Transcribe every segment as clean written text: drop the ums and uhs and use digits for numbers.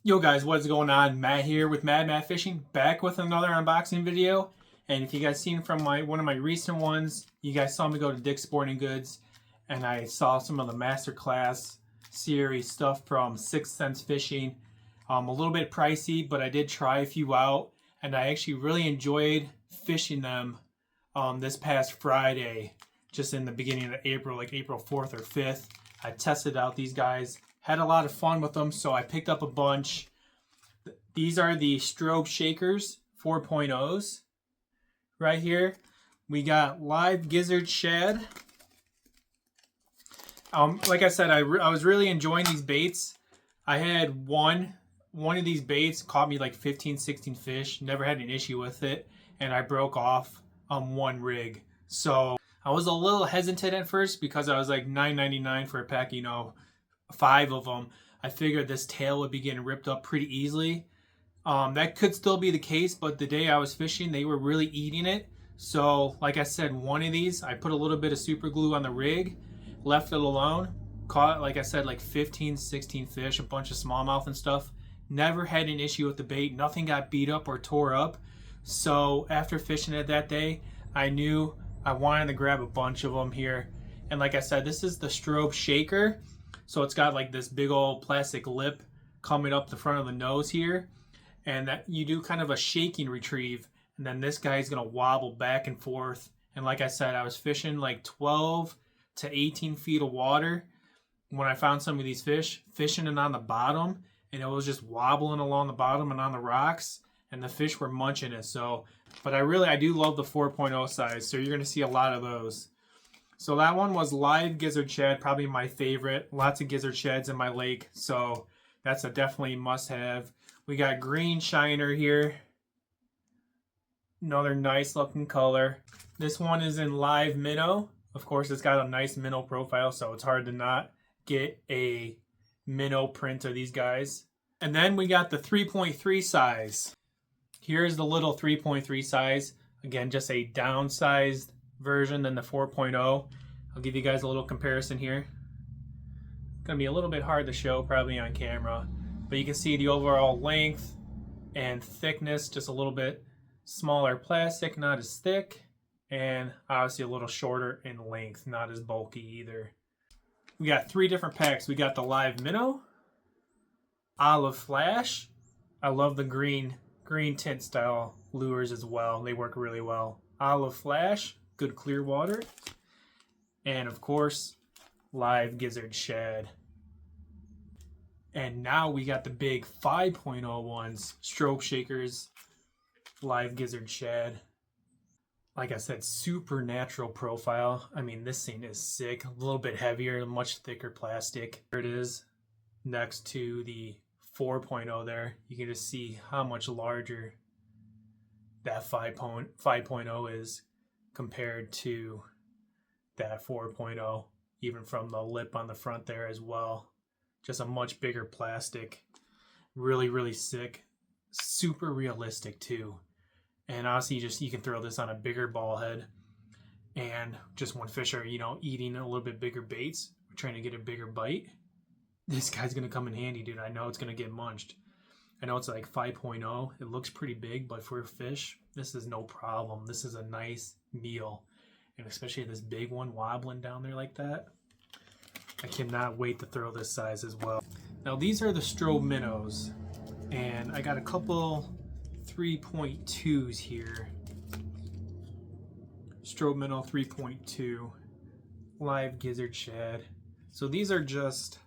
Yo guys, what's going on? Matt here with Matt Fishing, back with another unboxing video. And if you guys seen from one of my recent ones, you guys saw me go to Dick's Sporting Goods and I saw some of the masterclass series stuff from 6 Cents Fishing. A little bit pricey, but I did try a few out and I actually really enjoyed fishing them this past Friday, just in the beginning of April, like April 4th or 5th. I tested out these guys. Had a lot of fun with them, so I picked up a bunch. These are the Strobe Shakers 4.0s. Right here, we got live gizzard shad. Like I said, I was really enjoying these baits. I had one of these baits caught me like 15, 16 fish. Never had an issue with it, and I broke off one rig. So I was a little hesitant at first because I was like $9.99 for a pack, 5 of them. I figured this tail would be getting ripped up pretty easily. That could still be the case, but the day I was fishing, they were really eating it. So, like I said, one of these, I put a little bit of super glue on the rig, left it alone, caught, like I said, like 15, 16 fish, a bunch of smallmouth and stuff. Never had an issue with the bait. Nothing got beat up or tore up. So, after fishing it that day, I knew I wanted to grab a bunch of them here. And like I said, this is the Strobe Shaker. So it's got like this big old plastic lip coming up the front of the nose here. And that you do kind of a shaking retrieve. And then this guy's going to wobble back and forth. And like I said, I was fishing like 12 to 18 feet of water when I found some of these fish. Fishing it on the bottom. And it was just wobbling along the bottom and on the rocks. And the fish were munching it. So, but I do love the 4.0 size. So you're going to see a lot of those. So that one was live gizzard shad, probably my favorite. Lots of gizzard shads in my lake, so that's a definitely must-have. We got green shiner here. Another nice looking color. This one is in live minnow. Of course, it's got a nice minnow profile, so it's hard to not get a minnow print of these guys. And then we got the 3.3 size. Here's the little 3.3 size. Again, just a downsized version than the 4.0. I'll give you guys a little comparison here. Gonna be a little bit hard to show probably on camera, but you can see the overall length and thickness, just a little bit smaller plastic, not as thick, and obviously a little shorter in length, not as bulky either. We got 3 different packs. We got the live minnow, olive flash. I love the green tint style lures as well. They work really well. Olive flash, good clear water, and of course live gizzard shad. And now we got the big 5.0 ones, Strobe Shakers, live gizzard shad. Like I said, super natural profile. I mean, this thing is sick. A little bit heavier, much thicker plastic. There it is next to the 4.0 there. You can just see how much larger that 5.0 is compared to that 4.0, even from the lip on the front there as well. Just a much bigger plastic. Really, really sick. Super realistic too. And honestly, you can throw this on a bigger ball head. And just when fish are, eating a little bit bigger baits, trying to get a bigger bite, this guy's going to come in handy, dude. I know it's going to get munched. I know it's like 5.0. It looks pretty big, but for a fish, this is no problem. This is a nice meal. And especially this big one wobbling down there like that. I cannot wait to throw this size as well. Now these are the Strobe minnows. And I got a couple 3.2s here. Strobe minnow 3.2. Live gizzard shad. So these are just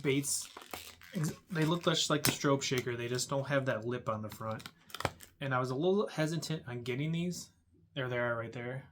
baits. They look just like the Strobe Shaker. They just don't have that lip on the front. And I was a little hesitant on getting these. There they are right there.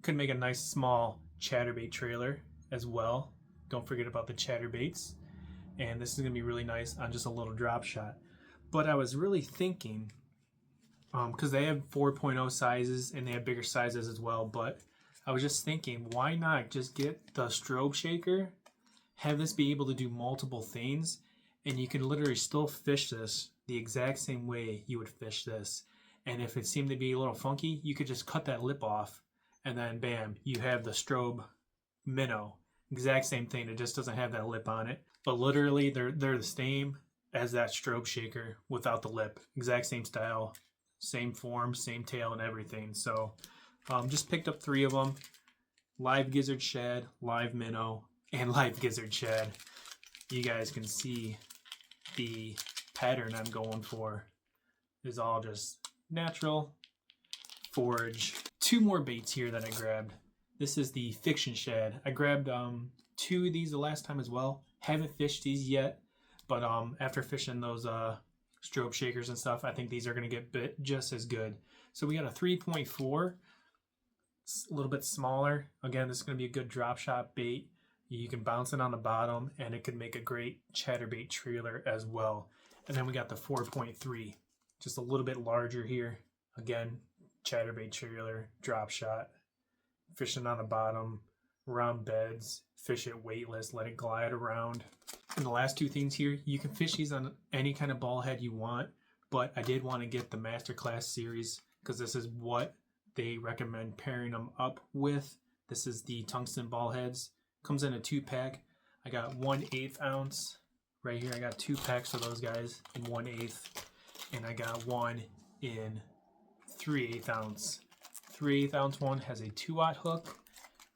Could make a nice small chatterbait trailer as well. Don't forget about the chatterbaits. And this is going to be really nice on just a little drop shot. But I was really thinking, because they have 4.0 sizes and they have bigger sizes as well, but I was just thinking, why not just get the Strobe Shaker, have this be able to do multiple things, and you can literally still fish this the exact same way you would fish this. And if it seemed to be a little funky, you could just cut that lip off, and then bam, you have the Strobe minnow. Exact same thing, it just doesn't have that lip on it. but literally they're the same as that strobe shaker without the lip. Exact same style, same form, same tail and everything. So just picked up 3 of them. Live gizzard shad, live minnow, and live gizzard shad. You guys can see the pattern I'm going for is all just natural forage. 2 more baits here that I grabbed. This is the fiction shad. I grabbed 2 of these the last time as well. Haven't fished these yet, but after fishing those strobe shakers and stuff, I think these are going to get bit just as good. So we got a 3.4, a little bit smaller. Again, this is going to be a good drop shot bait. You can bounce it on the bottom, and it could make a great chatterbait trailer as well. And then we got the 4.3, just a little bit larger here. Again, chatterbait trailer, drop shot, fishing on the bottom, around beds, fish it weightless, let it glide around. And the last 2 things here, you can fish these on any kind of ball head you want, but I did want to get the masterclass series because this is what they recommend pairing them up with. This is the tungsten ball heads. Comes in a 2-pack. I got 1/8 ounce right here. I got 2 packs of those guys in 1/8, and I got one in 3/8 ounce. 3/8 ounce one has a 2-aught hook,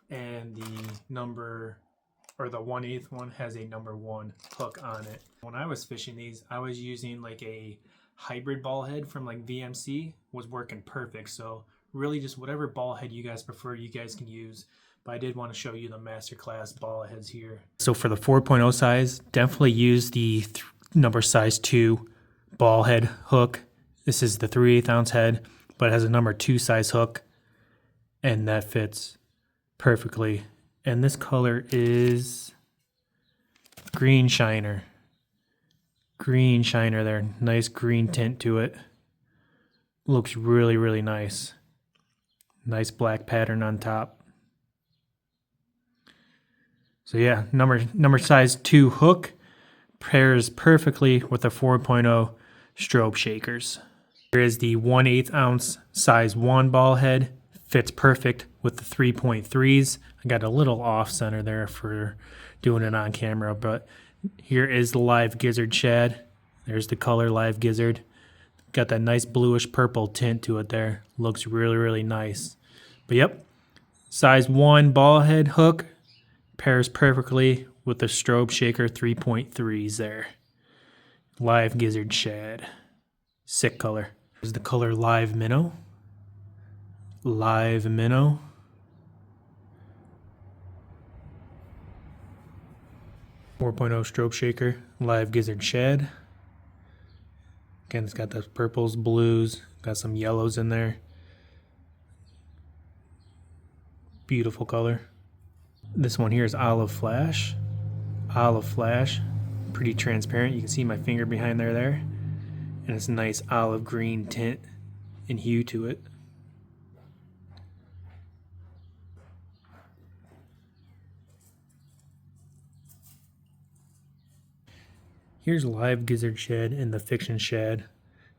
and the 1/8 one has a number 1 hook on it. When I was fishing these, I was using like a hybrid ball head from like VMC, was working perfect. So really just whatever ball head you guys prefer, you guys can use. But I did want to show you the masterclass ball heads here. So for the 4.0 size, definitely use the number size 2 ball head hook. This is the 3/8 ounce head, but it has a number 2 size hook, and that fits perfectly. And this color is green shiner. Green shiner there. Nice green tint to it. Looks really, really nice. Nice black pattern on top. So yeah, number size 2 hook pairs perfectly with the 4.0 strobe shakers. Here is the 1/8 ounce size 1 ball head. Fits perfect with the 3.3s. I got a little off center there for doing it on camera, but here is the live gizzard shad. There's the color live gizzard. Got that nice bluish purple tint to it there. Looks really, really nice. But yep, size 1 ball head hook pairs perfectly with the strobe shaker 3.3s there. Live gizzard shad. Sick color. Here's the color live minnow. Live minnow. .0 strobe shaker. Live gizzard shad. Again, it's got those purples, blues, got some yellows in there. Beautiful color. This one here is olive flash. Olive flash. Pretty transparent. You can see my finger behind there. And it's a nice olive green tint and hue to it. Here's live gizzard shad and the fiction shad.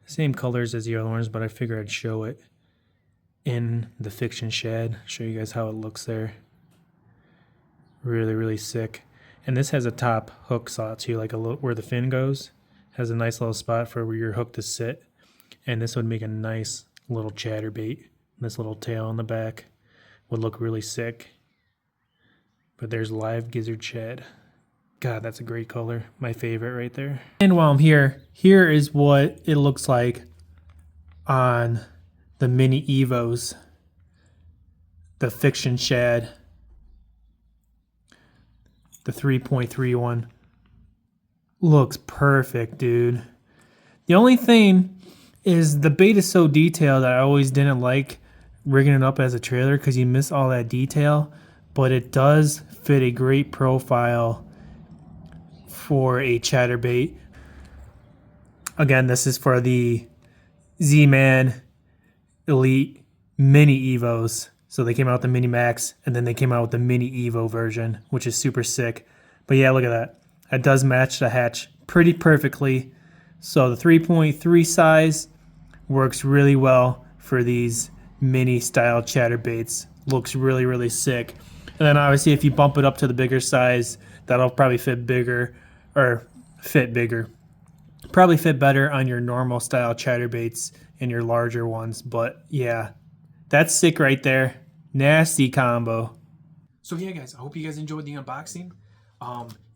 Same colors as the other ones, but I figured I'd show it in the fiction shad. Show you guys how it looks there. Really, really sick. And this has a top hook slot too, like where the fin goes. Has a nice little spot for where your hook to sit. And this would make a nice little chatterbait. This little tail on the back would look really sick. But there's live gizzard shad. God, that's a great color. My favorite right there. And while I'm here, here is what it looks like on the mini Evos. The fiction shad. The 3.3 one. Looks perfect, dude. The only thing is the bait is so detailed that I always didn't like rigging it up as a trailer because you miss all that detail. But it does fit a great profile for a chatterbait. Again, this is for the Z-Man Elite Mini Evos. So they came out with the Mini Max, and then they came out with the Mini Evo version, which is super sick. But yeah, look at that. It does match the hatch pretty perfectly. So the 3.3 size works really well for these mini style chatterbaits. Looks really, really sick. And then obviously if you bump it up to the bigger size, that'll probably fit bigger or fit bigger. Probably fit better on your normal style chatterbaits and your larger ones. But yeah, that's sick right there. Nasty combo. So yeah, guys, I hope you guys enjoyed the unboxing.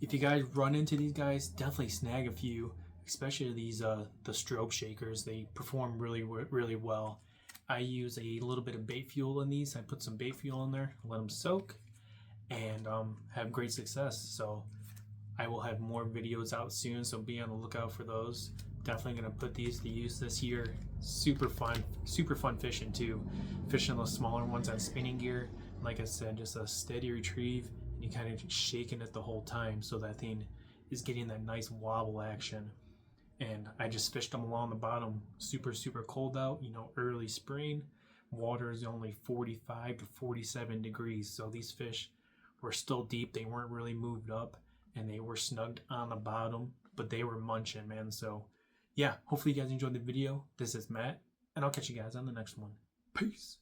If you guys run into these guys, definitely snag a few, especially these the strobe shakers. They perform really well. I use a little bit of bait fuel in these. I put some bait fuel in there, let them soak, and have great success. So I will have more videos out soon, so be on the lookout for those. Definitely gonna put these to use this year. Super fun fishing too. Fishing those smaller ones on spinning gear. Like I said, just a steady retrieve, and you kind of shaking it the whole time, so that thing is getting that nice wobble action. And I just fished them along the bottom. Super cold out, you know, early spring. Water is only 45 to 47 degrees, so these fish were still deep. They weren't really moved up, and they were snugged on the bottom, but they were munching, man. So yeah, hopefully you guys enjoyed the video. This is Matt, and I'll catch you guys on the next one. Peace.